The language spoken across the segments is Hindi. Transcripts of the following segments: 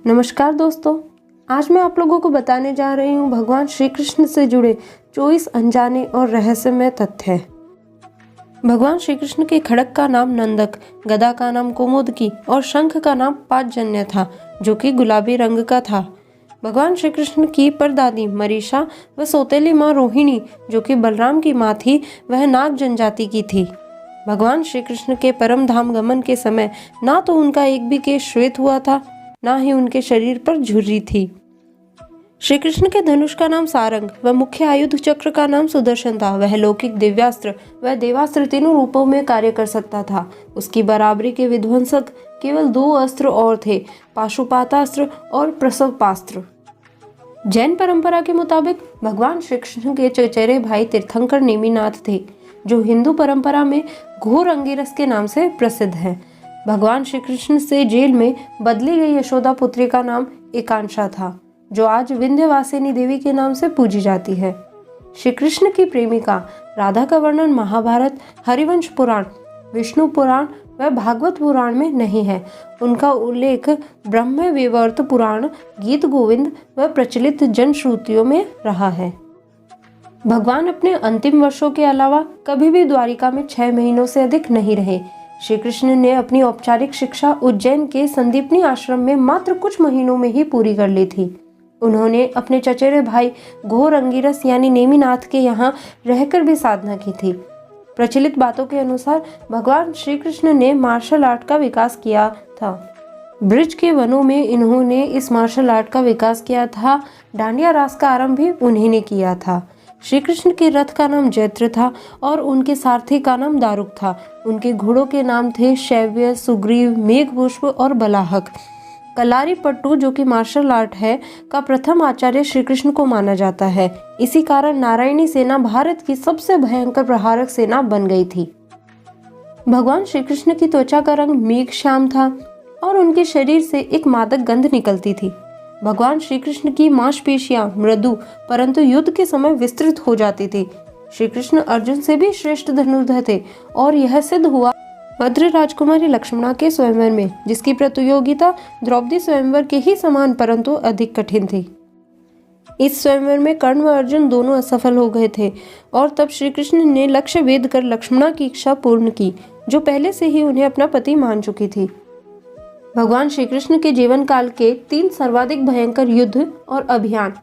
नमस्कार दोस्तों, आज मैं आप लोगों को बताने जा रही हूँ भगवान श्री कृष्ण से जुड़े 24 अनजाने और रहस्यमय तथ्य। भगवान श्री कृष्ण के खड्ग का नाम नंदक, गदा का नाम कौमुदकी और शंख का नाम पांचजन्य था, जो कि गुलाबी रंग का था। भगवान श्री कृष्ण की परदादी मरीषा व सौतेली माँ रोहिणी, जो कि बलराम की माँ थी, वह नाग जनजाति की थी। भगवान श्री कृष्ण के परम धाम गमन के समय ना तो उनका एक भी केश श्वेत हुआ था, ना ही उनके शरीर पर झुर्री थी। श्री कृष्ण के धनुष का नाम सारंग व मुख्य आयुध चक्र का नाम सुदर्शन था। वह लौकिक, दिव्यास्त्र व देवास्त्र तीनों रूपों में कार्य कर सकता था। उसकी बराबरी के विध्वंसक केवल 2 अस्त्र और थे, पाशुपातास्त्र और प्रसवपास्त्र। जैन परंपरा के मुताबिक भगवान श्री कृष्ण के चचेरे भाई तीर्थंकर नेमिनाथ थे, जो हिंदू परंपरा में घोर अंगिरस के नाम से प्रसिद्ध है। भगवान श्री कृष्ण से जेल में बदली गई यशोदा पुत्री का नाम एकांशा था, जो आज विंध्यवासिनी देवी के नाम से पूजी जाती है। श्री कृष्ण की प्रेमिका राधा का वर्णन महाभारत, हरिवंश पुराण, विष्णु पुराण व भागवत पुराण में नहीं है। उनका उल्लेख ब्रह्म वैवर्त पुराण, गीत गोविंद व प्रचलित जनश्रुतियों में रहा है। भगवान अपने अंतिम वर्षों के अलावा कभी भी द्वारिका में 6 महीनों से अधिक नहीं रहे। श्री कृष्ण ने अपनी औपचारिक शिक्षा उज्जैन के संदीपनी आश्रम में मात्र कुछ महीनों में ही पूरी कर ली थी। उन्होंने अपने चचेरे भाई घोर अंगिरस यानी नेमिनाथ के यहाँ रहकर भी साधना की थी। प्रचलित बातों के अनुसार भगवान श्री कृष्ण ने मार्शल आर्ट का विकास किया था। ब्रिज के वनों में इन्होंने इस मार्शल आर्ट का विकास किया था। डांडिया रास का आरंभ भी उन्हीं ने किया था। श्री कृष्ण के रथ का नाम जैत्र था और उनके सारथी का नाम दारुक था। उनके घोड़ों के नाम थे शैव्य, सुग्रीव, मेघपुष्प और बलाहक। कलारी पट्टू, जो कि मार्शल आर्ट है, का प्रथम आचार्य श्री कृष्ण को माना जाता है। इसी कारण नारायणी सेना भारत की सबसे भयंकर प्रहारक सेना बन गई थी। भगवान श्री कृष्ण की त्वचा का रंग मेघ श्याम था और उनके शरीर से एक मादक गंध निकलती थी। भगवान श्री कृष्ण की मांसपेशियां मृदु परंतु युद्ध के समय विस्तृत हो जाती थी। श्री कृष्ण अर्जुन से भी श्रेष्ठ धनुर्धर थे और यह सिद्ध हुआ भद्र राजकुमारी लक्ष्मणा के स्वयंवर में, जिसकी प्रतियोगिता द्रौपदी स्वयंवर के ही समान परंतु अधिक कठिन थी। इस स्वयंवर में कर्ण व अर्जुन दोनों असफल हो गए थे और तब श्री कृष्ण ने लक्ष्य भेद कर लक्ष्मणा की इच्छा पूर्ण की, जो पहले से ही उन्हें अपना पति मान चुकी थी। भगवान श्री कृष्ण के जीवन काल के 3 सर्वाधिक भयंकर युद्ध और अभियान: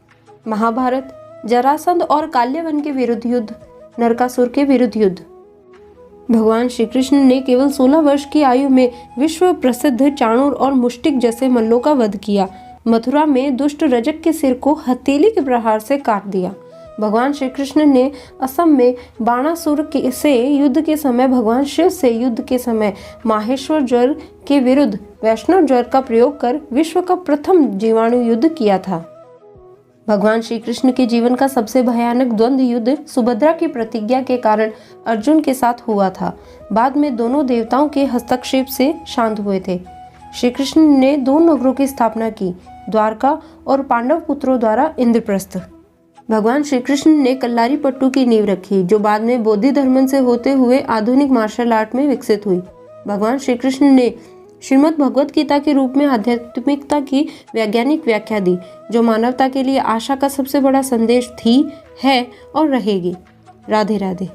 महाभारत, जरासंध और काल्यवन के विरुद्ध युद्ध, नरकासुर के विरुद्ध युद्ध। भगवान श्री कृष्ण ने केवल 16 वर्ष की आयु में विश्व प्रसिद्ध चाणूर और मुष्टिक जैसे मल्लों का वध किया। मथुरा में दुष्ट रजक के सिर को हथेली के प्रहार से काट दिया। भगवान श्री कृष्ण ने असम में बाणासुर से युद्ध के समय, भगवान शिव से युद्ध के समय माहेश्वर ज्वर के विरुद्ध वैष्णव ज्वर का प्रयोग कर विश्व का प्रथम जीवाणु युद्ध किया था। भगवान श्री कृष्ण के जीवन का सबसे भयानक द्वंद्व युद्ध सुभद्रा की प्रतिज्ञा के कारण अर्जुन के साथ हुआ था। बाद में दोनों देवताओं के हस्तक्षेप से शांत हुए थे। श्री कृष्ण ने 2 नगरों की स्थापना की, द्वारका और पांडव पुत्रों द्वारा इंद्रप्रस्थ। भगवान श्री कृष्ण ने कल्लारी पट्टू की नींव रखी, जो बाद में बौद्धि धर्म से होते हुए आधुनिक मार्शल आर्ट में विकसित हुई। भगवान श्री कृष्ण ने श्रीमद् भगवत गीता के रूप में आध्यात्मिकता की वैज्ञानिक व्याख्या दी, जो मानवता के लिए आशा का सबसे बड़ा संदेश थी, है और रहेगी। राधे राधे।